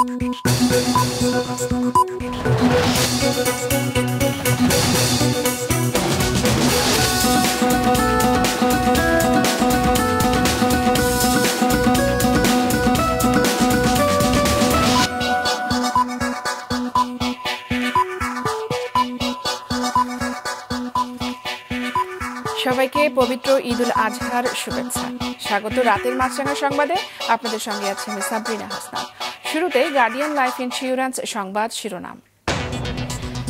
সবাইকে পবিত্র ঈদুল আজহার শুভেচ্ছা। স্বাগত রাতের মাছরাঙা সংবাদে। আপনাদের সঙ্গে আছে আমি সাবরিনা হাসনাত। শুরুতে গার্ডিয়ান লাইফ ইন্স্যুরেন্স সংবাদ শিরোনাম।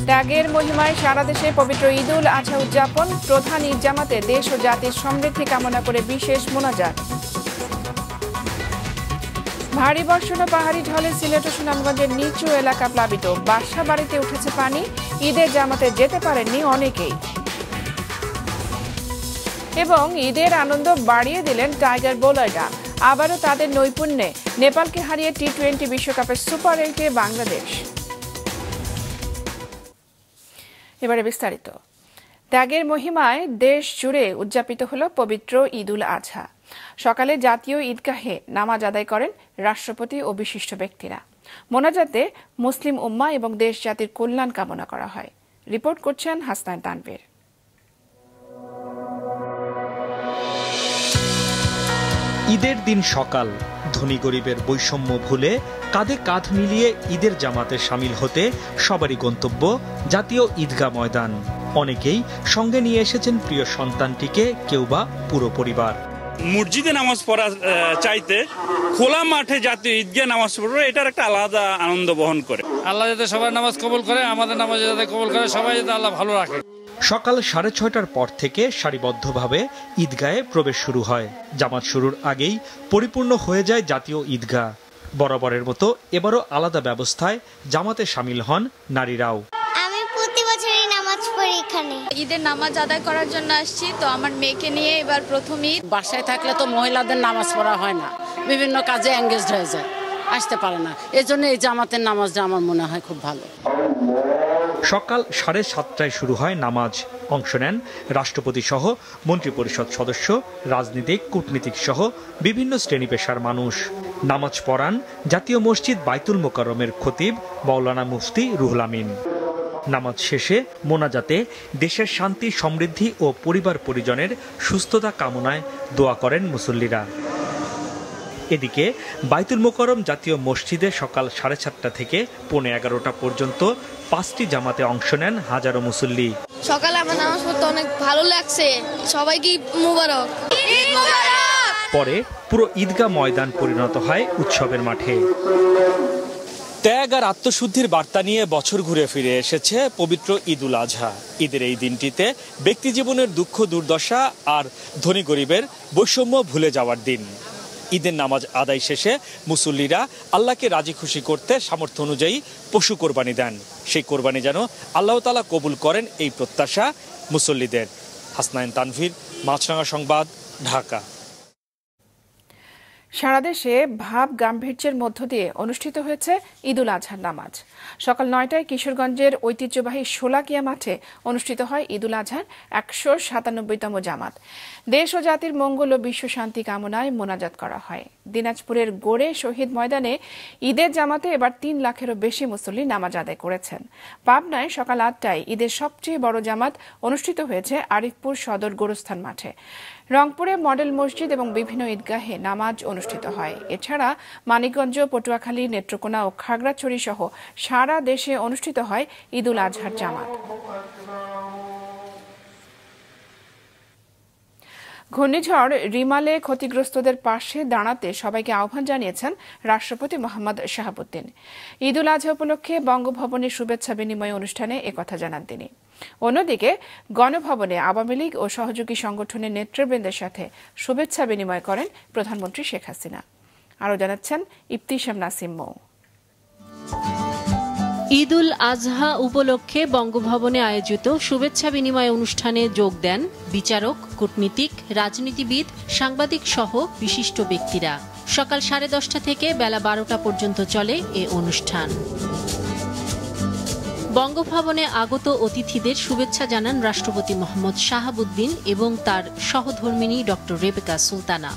ত্যাগের মহিমায় সারা দেশে পবিত্র ঈদুল আজহা উদযাপন। প্রধান ঈদ জামাতে দেশ ও জাতির সমৃদ্ধি কামনা করে বিশেষ মোনাজাত। ভারী বর্ষণ ও পাহাড়ি ঢলে সিলেট ও সুনামগঞ্জের নিচু এলাকা প্লাবিত। বাসা বাড়িতে উঠেছে পানি। ঈদের জামাতে যেতে পারেননি অনেকেই। এবং ঈদের আনন্দ বাড়িয়ে দিলেন টাইগার বোলাররা। আবারও তাদের নৈপুণ্যে নেপালকে হারিয়ে টি-20 বিশ্বকাপের সুপার 8-এ বাংলাদেশ। এবারে বিস্তারিত। ত্যাগের মহিমায় দেশ জুড়ে উদযাপিত হল পবিত্র ঈদুল আজহা। সকালে জাতীয় ঈদগাহে নামাজ আদায় করেন রাষ্ট্রপতি ও বিশিষ্ট ব্যক্তিরা। মোনাজাতে মুসলিম উম্মাহ এবং দেশ জাতির কল্যাণ কামনা করা হয়। রিপোর্ট করছেন হাসনাইন তানভীর। ঈদের দিন সকাল, ধনী গরিবের বৈষম্য ভুলে কাঁধে কাঁধ মিলিয়ে ঈদের জামাতে সামিল হতে সবারই গন্তব্য জাতীয় ঈদগাহ ময়দান। অনেকেই সঙ্গে নিয়ে এসেছেন প্রিয় সন্তানটিকে, কেউ বা পুরো পরিবার। মসজিদে নামাজ পড়া চাইতে খোলা মাঠে জাতীয় ঈদগাহ নামাজ পড়বে, এটার একটা আলাদা আনন্দ বহন করে। আল্লাহ যাতে সবার নামাজ কবুল করে, আমাদের নামাজ যাতে কবুল করে, সবাই যাতে আল্লাহ ভালো রাখে। সকাল 6:30টার পর থেকে সারিবদ্ধভাবে ঈদগাহে প্রবেশ শুরু হয়। জামাত শুরুর আগেই পরিপূর্ণ হয়ে যায় জাতীয় ঈদগাহ। বরাবরের মতো এবারও আলাদা ব্যবস্থায় জামাতে সামিল হন নারীরাও। আমি প্রতি বছরই নামাজ পড়ি এখানে। ঈদের নামাজ আদায় করার জন্য আসছি, তো আমার মেয়েকে নিয়ে এবার প্রথম ঈদ। বাসায় থাকলে তো মহিলাদের নামাজ পড়া হয় না, বিভিন্ন কাজে এঙ্গেজড হয়ে যায়, আসতে পারে না। এজন্য এই জামাতের নামাজটা আমার মনে হয় খুব ভালো। সকাল 7:30টায় শুরু হয় নামাজ। অংশ নেন রাষ্ট্রপতি সহ মন্ত্রিপরিষদ সদস্য, রাজনীতিক, কূটনীতিক সহ বিভিন্ন শ্রেণী পেশার মানুষ। নামাজ পড়ান জাতীয় মসজিদ বাইতুল মোকাররমের খতিব মাওলানা মুফতি রুহুল আমিন। নামাজ শেষে মোনাজাতে দেশের শান্তি, সমৃদ্ধি ও পরিবার পরিজনের সুস্থতা কামনায় দোয়া করেন মুসল্লিরা। এদিকে বাইতুল মোকাররম জাতীয় মসজিদে সকাল 7:30টা থেকে 11:15টা পর্যন্ত 5টি জামাতে অংশ নেন হাজারো মুসল্লি। সকালে আমার নামাজ পড়তে অনেক ভালো লাগছে। সবাইকে মুবারক। পরে পুরো ঈদগাহ ময়দান পরিণত হয় উৎসবের মাঠে। ত্যাগ আর আত্মশুদ্ধির বার্তা নিয়ে বছর ঘুরে ফিরে এসেছে পবিত্র ঈদুল আজহা। ঈদের এই দিনটিতে ব্যক্তি জীবনের দুঃখ দুর্দশা আর ধনী গরিবের বৈষম্য ভুলে যাওয়ার দিন। ঈদের নামাজ আদায় শেষে মুসল্লিরা আল্লাহকে রাজি খুশি করতে সামর্থ্য অনুযায়ী পশু কোরবানি দেন। সেই কোরবানি যেন আল্লাহ তাআলা কবুল করেন, এই প্রত্যাশা মুসল্লিদের। হাসনাইন তানভীর, মাছরাঙা সংবাদ, ঢাকা। সারা দেশে ভাব গাম্ভীর্যের মধ্য দিয়ে অনুষ্ঠিত হয়েছে ঈদুল আজহার নামাজ। সকাল 9টায় কিশোরগঞ্জের ঐতিহ্যবাহী শোলাকিয়া মাঠে অনুষ্ঠিত হয় ঈদুল আজহার 197তম জামাত। দেশ ও জাতির মঙ্গল ও বিশ্ব শান্তি কামনায় মোনাজাত করা হয়। দিনাজপুরের গোড়ে শহীদ ময়দানে ঈদের জামাতে এবার 3 লাখেরও বেশি মুসল্লি নামাজ আদায় করেছেন। পাবনায় সকাল 8টায় ঈদের সবচেয়ে বড় জামাত অনুষ্ঠিত হয়েছে আরিফপুর সদর গোরস্থান মাঠে। রংপুরে মডেল মসজিদ এবং বিভিন্ন ঈদগাহে নামাজ অনুষ্ঠিত হয়। এছাড়া মানিকগঞ্জ, পটুয়াখালী, নেত্রকোনা ও খাগড়াছড়ি সহ সারা দেশে অনুষ্ঠিত হয় ঈদুল আজহার জামাত। ঘূর্ণিঝড় রিমালে ক্ষতিগ্রস্তদের পাশে দাঁড়াতে সবাইকে আহ্বান জানিয়েছেন রাষ্ট্রপতি মোহাম্মদ শাহাবুদ্দিন। ঈদুল আজহা উপলক্ষে বঙ্গভবনে শুভেচ্ছা বিনিময় অনুষ্ঠানে একথা জানান তিনি। অন্যদিকে গণভবনে আওয়ামী লীগ ও সহযোগী সংগঠনের নেতৃবৃন্দের সাথে শুভেচ্ছা বিনিময় করেন প্রধানমন্ত্রী শেখ হাসিনা। আরও জানাচ্ছেন ইফতিশাম নাসিম মৌ। ঈদুল আজহা উপলক্ষে বঙ্গভবনে আয়োজিত শুভেচ্ছা বিনিময় অনুষ্ঠানে যোগ দেন বিচারক, কূটনীতিক, রাজনীতিবিদ, সাংবাদিক সহ বিশিষ্ট ব্যক্তিরা। সকাল 10:30 থেকে বেলা 12টা পর্যন্ত চলে এ অনুষ্ঠান। বঙ্গভবনে আগত অতিথিদের শুভেচ্ছা জানান রাষ্ট্রপতি মোহাম্মদ শাহাবুদ্দিন এবং তার সহধর্মিণী ডক্টর রেবেকা সুলতানা।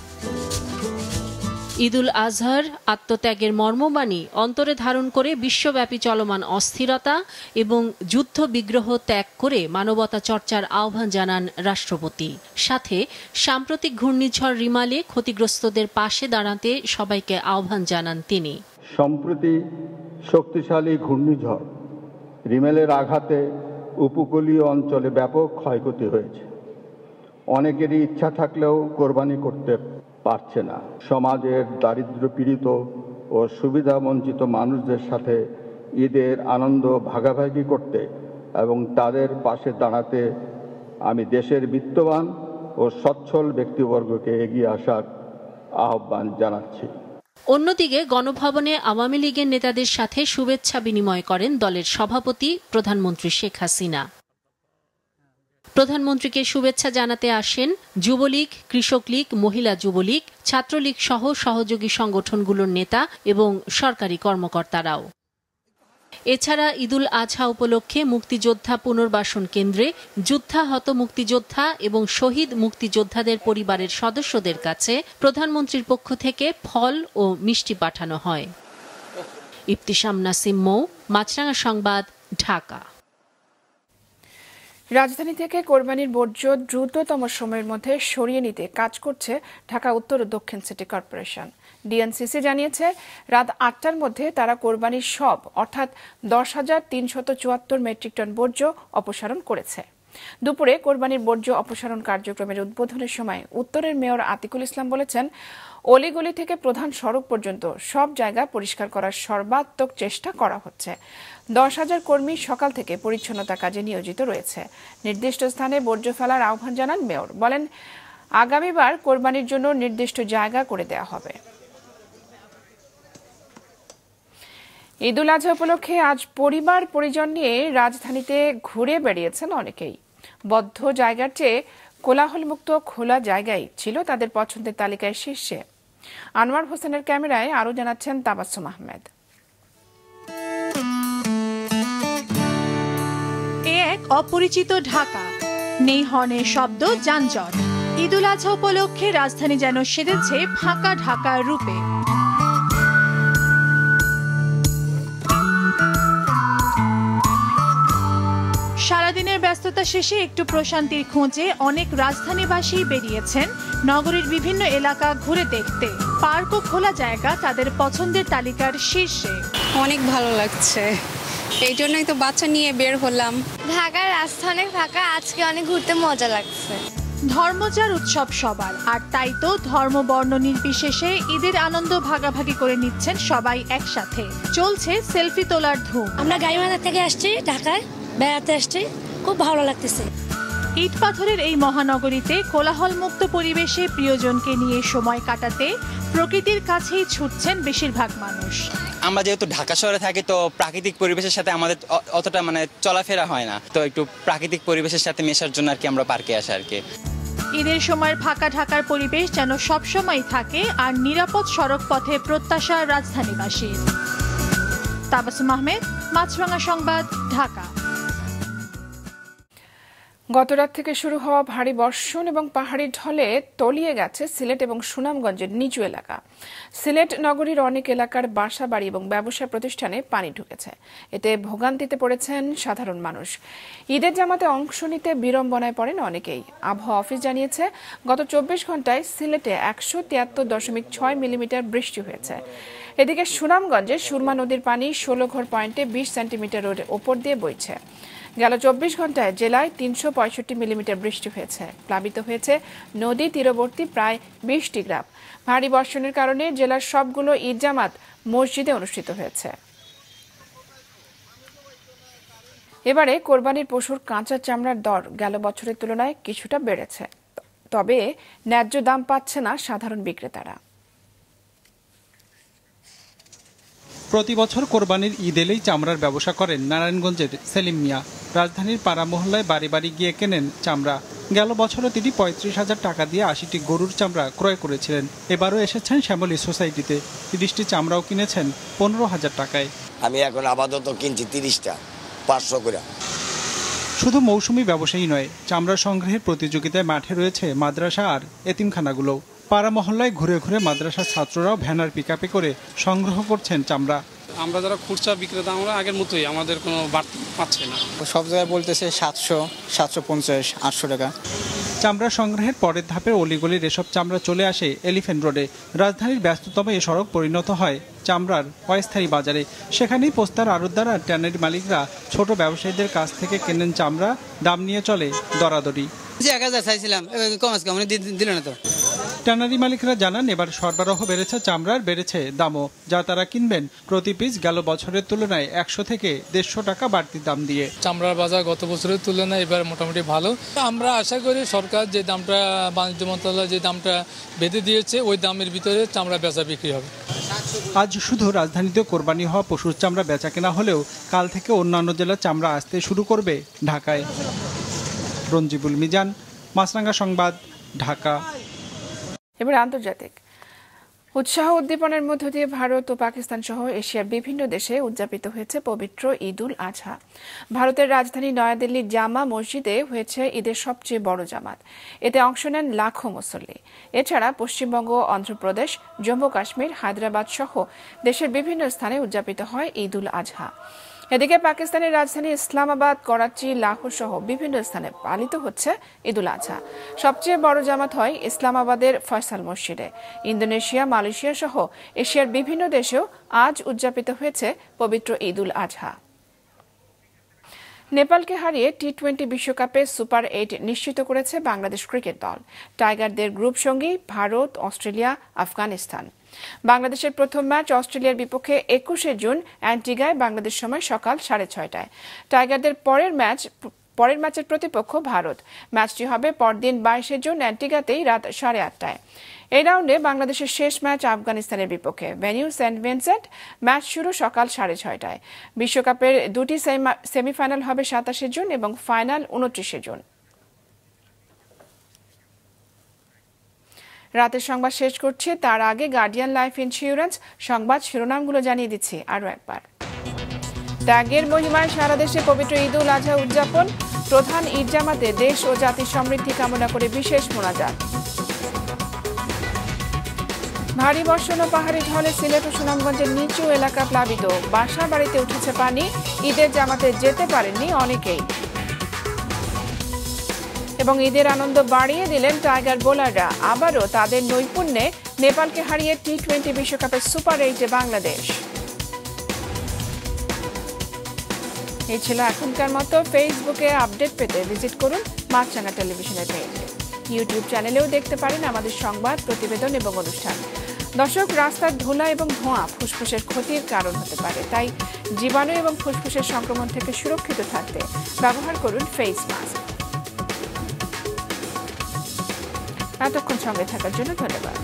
ঈদুল আজহার আত্মত্যাগের মর্মবাণী অন্তরে ধারণ করে বিশ্বব্যাপী চলমান অস্থিরতা এবং যুদ্ধ বিগ্রহ ত্যাগ করে মানবতা চর্চার আহ্বান জানান রাষ্ট্রপতি। সাথে সাম্প্রতিক ঘূর্ণিঝড় রিমালে ক্ষতিগ্রস্তদের পাশে দাঁড়াতে সবাইকে আহ্বান জানান তিনি। সম্প্রতি শক্তিশালী ঘূর্ণিঝড় রিমেলের আঘাতে উপকূলীয় অঞ্চলে ব্যাপক ক্ষয়ক্ষতি হয়েছে। অনেকেরই ইচ্ছা থাকলেও কোরবানি করতে পারছে না। সমাজের দারিদ্র্য পীড়িত ও সুবিধা বঞ্চিত মানুষদের সাথে ঈদের আনন্দ ভাগাভাগি করতে এবং তাদের পাশে দাঁড়াতে আমি দেশের বিত্তবান ও সচ্ছল ব্যক্তিবর্গকে এগিয়ে আসার আহ্বান জানাচ্ছি। অন্যদিকে গণভবনে আওয়ামী লীগের নেতাদের সাথে শুভেচ্ছা বিনিময় করেন দলের সভাপতি প্রধানমন্ত্রী শেখ হাসিনা। প্রধানমন্ত্রীকে শুভেচ্ছা জানাতে আসেন যুবলীগ, কৃষক লীগ, মহিলা যুবলীগ, ছাত্রলীগ সহ সহযোগী সংগঠনগুলোর নেতা এবং সরকারি কর্মকর্তারাও। এছাড়া ঈদুল আজহা উপলক্ষে মুক্তিযোদ্ধা পুনর্বাসন কেন্দ্রে যুদ্ধাহত মুক্তিযোদ্ধা এবং শহীদ মুক্তিযোদ্ধাদের পরিবারের সদস্যদের কাছে প্রধানমন্ত্রীর পক্ষ থেকে ফল ও মিষ্টি পাঠানো হয়। ইফতিসাম নাসিম মৌ, মাছরাঙা সংবাদ, ঢাকা। রাজধানী থেকে কোরবানির বর্জ্য দ্রুততম সময়ের মধ্যে সরিয়ে নিতে কাজ করছে ঢাকা উত্তর ও দক্ষিণ সিটি কর্পোরেশন। ডিএনসিসি জানিয়েছে রাত ৮টার মধ্যে তারা কোরবানির সব অর্থাৎ ১০,৩৭৪ মেট্রিক টন বর্জ্য অপসারণ করেছে। দুপুরে কোরবানির বর্জ্য অপসারণ কার্যক্রমের উদ্বোধনের সময় উত্তরের মেয়র আতিকুল ইসলাম বলেছেন, অলিগলি থেকে প্রধান সড়ক পর্যন্ত সব জায়গা পরিষ্কার করার সর্বাত্মক চেষ্টা করা হচ্ছে। ১০,০০০ কর্মী সকাল থেকে পরিচ্ছন্নতা কাজে নিয়োজিত রয়েছে। নির্দিষ্ট স্থানে বর্জ্য ফেলার আহ্বান জানান মেয়র। বলেন, আগামীবার কোরবানির জন্য নির্দিষ্ট জায়গা করে দেওয়া হবে। ঈদুল আজহা উপলক্ষে আজ পরিবার পরিজন নিয়ে রাজধানীতে ঘুরে বেড়িয়েছেন অনেকেই। বদ্ধ জায়গার চেয়ে কোলাহলমুক্ত খোলা জায়গায় ছিল তাদের পছন্দের তালিকায় শীর্ষে। আনোয়ার হোসেনের ক্যামেরায় আরো জানাচ্ছেন তাবাসসুম আহমেদ। এক অপরিচিত ঢাকা, নেই হর্নের শব্দ, যানজট। ঈদুল আজহা উপলক্ষে রাজধানী যেন সেজেছে ফাঁকা ঢাকার রূপে। সারাদিনের ব্যস্ততা শেষে একটু প্রশান্তির খোঁজে অনেক রাজধানীবাসী বেরিয়েছেন নগরীর বিভিন্ন এলাকা ঘুরে দেখতে। পার্ক ও খোলা জায়গা তাদের পছন্দের তালিকার শীর্ষে। অনেক ভালো লাগছে, এই জন্যই তো বাচ্চা নিয়ে বের হলাম। ঢাকার রাস্তা অনেক ফাঁকা, আজকে অনেক ঘুরতে মজা লাগছে। ধর্মযার উৎসব সবার, আর তাই তো ধর্ম বর্ণ নির্বিশেষে ঈদের আনন্দ ভাগাভাগি করে নিচ্ছেন সবাই একসাথে। চলছে সেলফি তোলার ধুম। আমরা গাইবান্ধা থেকে আসছি, ঢাকায় বেড়াতে আসছি, খুব ভালো লাগতেছে। ইট পাথরের এই মহানগরীতে কোলাহল মুক্ত পরিবেশে প্রিয়জনকে নিয়ে সময় কাটাতে প্রকৃতির কাছেই ছুটছেন বেশিরভাগ মানুষ। আমরা যেহেতু ঢাকা শহরে থাকি, তো প্রাকৃতিক পরিবেশের সাথে আমাদের অতটা চলাফেরা হয় না, তো একটু প্রাকৃতিক পরিবেশের সাথে মেশার জন্য আর কি আমরা পার্কে আসি আর কি। ঈদের সময় ফাঁকা ঢাকার পরিবেশ যেন সবসময় থাকে, আর নিরাপদ সড়ক পথে প্রত্যাশা রাজধানীবাসীর। তাবাসসুম আহমেদ, মাছরাঙা সংবাদ, ঢাকা। গতরাত থেকে শুরু হওয়া ভারী বর্ষণ এবং পাহাড়ি ঢলে তলিয়ে গেছে সিলেট এবং সুনামগঞ্জের নিচু এলাকা। সিলেট নগরীর অনেক এলাকার বাসা বাড়ি এবং ব্যবসা প্রতিষ্ঠানে পানি ঢুকেছে। এতে ভোগান্তিতে পড়েছেন সাধারণ মানুষ। ঈদের জামাতে অংশ নিতে বিড়ম্বনায় পড়েন অনেকেই। আবহাওয়া অফিস জানিয়েছে, গত ২৪ ঘন্টায় সিলেটে ১৭৩.৬ মিলিমিটার বৃষ্টি হয়েছে। এদিকে সুনামগঞ্জে সুরমা নদীর পানি ১৬ পয়েন্টে ২০ সেন্টিমিটারের ওপর দিয়ে বইছে। গেল ২৪ ঘন্টায় জেলায় ৩৬৫ মিলিমিটার বৃষ্টি হয়েছে। প্লাবিত হয়েছে নদী তীরবর্তী প্রায় ২০টি গ্রাম। ভারী বর্ষণের কারণে জেলার সবগুলো ঈদ জামাত মসজিদে অনুষ্ঠিত হয়েছে। এবারে কোরবানির পশুর কাঁচা চামড়ার দর গেল বছরের তুলনায় কিছুটা বেড়েছে, তবে ন্যায্য দাম পাচ্ছে না সাধারণ বিক্রেতারা। প্রতি বছর কোরবানির ঈদ এলেই চামড়ার ব্যবসা করেন নারায়ণগঞ্জের সেলিম মিয়া। রাজধানীর পাড়া মহল্লায় বাড়ি বাড়ি গিয়ে কেনেন চামড়া। গেল বছরও তিনি ৩৫,০০০ টাকা দিয়ে ৮০টি গরুর চামড়া ক্রয় করেছিলেন। এবারও এসেছেন শ্যামলী সোসাইটিতে, ৩০টি চামড়াও কিনেছেন ১৫,০০০ টাকায়। আমি এখন আপাতত কিনছি ৩০টা, ৫০০ করে। শুধু মৌসুমি ব্যবসায়ী নয়, চামড়া সংগ্রহের প্রতিযোগিতায় মাঠে রয়েছে মাদ্রাসা আর এতিমখানাগুলোও। পাড়া মহল্লায় ঘুরে ঘুরে মাদ্রাসার ছাত্ররাও ভ্যানার পিকআপে করে সংগ্রহ করছেন চামড়া। আমরা যারা খুচরা বিক্রেতা আমরা আগের মতোই, আমাদের কোনো বাড়তি পাচ্ছে না। সব জায়গায় বলতেছে 700, 750, 800 টাকা। চামড়া সংগ্রহের পরের ধাপে অলিগলির এসব চামড়া চলে আসে এলিফ্যান্ট রোডে। রাজধানীর ব্যস্ততম এ সড়ক পরিণত হয় চামড়ার অস্থায়ী বাজারে। সেখানেই পোস্তার আড়তদার আর ট্যানারি মালিকরা ছোট ব্যবসায়ীদের কাছ থেকে কেনেন চামড়া, দাম নিয়ে চলে দরাদরি। 1000 চাইছিলাম, কম দিল না তো। ট্যানারি মালিকরা জানান এবার সরবরাহ বেড়েছে চামড়ার, বেড়েছে দামও, যা তারা কিনবেন প্রতি পিস গেল বছরের তুলনায় 100 থেকে 150 টাকা বাড়তি দাম দিয়ে। চামড়ার বাজার গত বছরের তুলনায় এবার মোটামুটি ভালো। আমরা আশা করি সরকার যে দামটা, বাণিজ্য মন্ত্রণালয় যে দামটা বেঁধে দিয়েছে ওই দামের ভিতরে চামড়া বেচা বিক্রি হবে। আজ শুধু রাজধানীতে কোরবানি হওয়া পশুর চামড়া বেচা কেনা হলেও কাল থেকে অন্যান্য জেলার চামড়া আসতে শুরু করবে ঢাকায়। রঞ্জিবুল মিজান, মাছরাঙ্গা সংবাদ, ঢাকা। এবার আন্তর্জাতিক। উৎসাহ উদ্দীপনের মধ্য দিয়ে ভারত ও পাকিস্তান সহ এশিয়ার বিভিন্ন দেশে উদযাপিত হয়েছে পবিত্র ঈদ উল আজহা। ভারতের রাজধানী নয়াদিল্লির জামা মসজিদে হয়েছে ঈদের সবচেয়ে বড় জামাত। এতে অংশ নেন লাখো মুসল্লি। এছাড়া পশ্চিমবঙ্গ, অন্ধ্রপ্রদেশ, জম্মু কাশ্মীর, হায়দ্রাবাদ সহ দেশের বিভিন্ন স্থানে উদযাপিত হয় ঈদ উল আজহা। এদিকে পাকিস্তানের রাজধানী ইসলামাবাদ, করাচি, লাহোর সহ বিভিন্ন স্থানে পালিত হচ্ছে ঈদ উল আজহা। সবচেয়ে বড় জামাত হয় ইসলামাবাদের ফয়সাল মসজিদে। ইন্দোনেশিয়া, মালয়েশিয়া সহ এশিয়ার বিভিন্ন দেশেও আজ উদযাপিত হয়েছে পবিত্র ঈদ উল আজহা। নেপালকে হারিয়ে টি-20 বিশ্বকাপে সুপার 8 নিশ্চিত করেছে বাংলাদেশ ক্রিকেট দল। টাইগারদের গ্রুপ সঙ্গী ভারত, অস্ট্রেলিয়া, আফগানিস্তান। বাংলাদেশের প্রথম ম্যাচ অস্ট্রেলিয়ার বিপক্ষে 21 জুন অ্যান্টিগায় বাংলাদেশ সময় সকাল 6:30টায়। টাইগারদের পরের ম্যাচের প্রতিপক্ষ ভারত। ম্যাচটি হবে পরদিন 22 জুন অ্যান্টিগাতেই রাত 8:30টায়। এই রাউন্ডে বাংলাদেশের শেষ ম্যাচ আফগানিস্তানের বিপক্ষে। Venue Saint Vincent. ম্যাচ শুরু সকাল 6:30টায়। বিশ্বকাপের দুটি সেমিফাইনাল হবে 27 জুন এবং ফাইনাল 29 জুন। রাতের সংবাদ শেষ করছি, তার আগে গার্ডিয়ান লাইফ ইন্স্যুরেন্স সংবাদ শিরোনামগুলো জানিয়ে দিচ্ছি আরও একবার। ত্যাগের মহিমায় সারা দেশে পবিত্র ঈদ উল আজহা উদযাপন। প্রধান ঈদ জামাতে দেশ ও জাতির সমৃদ্ধি কামনা করে বিশেষ মোনাজাত। ভারী বর্ষণ ও পাহাড়ি ঢলে সিলেট ও সুনামগঞ্জের নিচু এলাকা প্লাবিত। বাসা বাড়িতে উঠেছে পানি। ঈদের জামাতে যেতে পারেননি অনেকেই। এবং ঈদের আনন্দ বাড়িয়ে দিলেন টাইগার বোলাররা। আবারও তাদের নৈপুণ্যে নেপালকে হারিয়ে টি-20 বিশ্বকাপের সুপার 8-এ বাংলাদেশ। এই ছিল এখনকার মতো। ফেসবুকে আপডেট পেতে ভিজিট করুন মাছরাঙা টেলিভিশনের পেজ। ইউটিউব চ্যানেলেও দেখতে পারেন আমাদের সংবাদ, প্রতিবেদন এবং অনুষ্ঠান। দর্শক, রাস্তার ধুলা এবং ধোঁয়া ফুসফুসের ক্ষতির কারণ হতে পারে, তাই জীবাণু এবং ফুসফুসের সংক্রমণ থেকে সুরক্ষিত থাকতে ব্যবহার করুন ফেস মাস্ক। এতক্ষণ সঙ্গে থাকার জন্য ধন্যবাদ।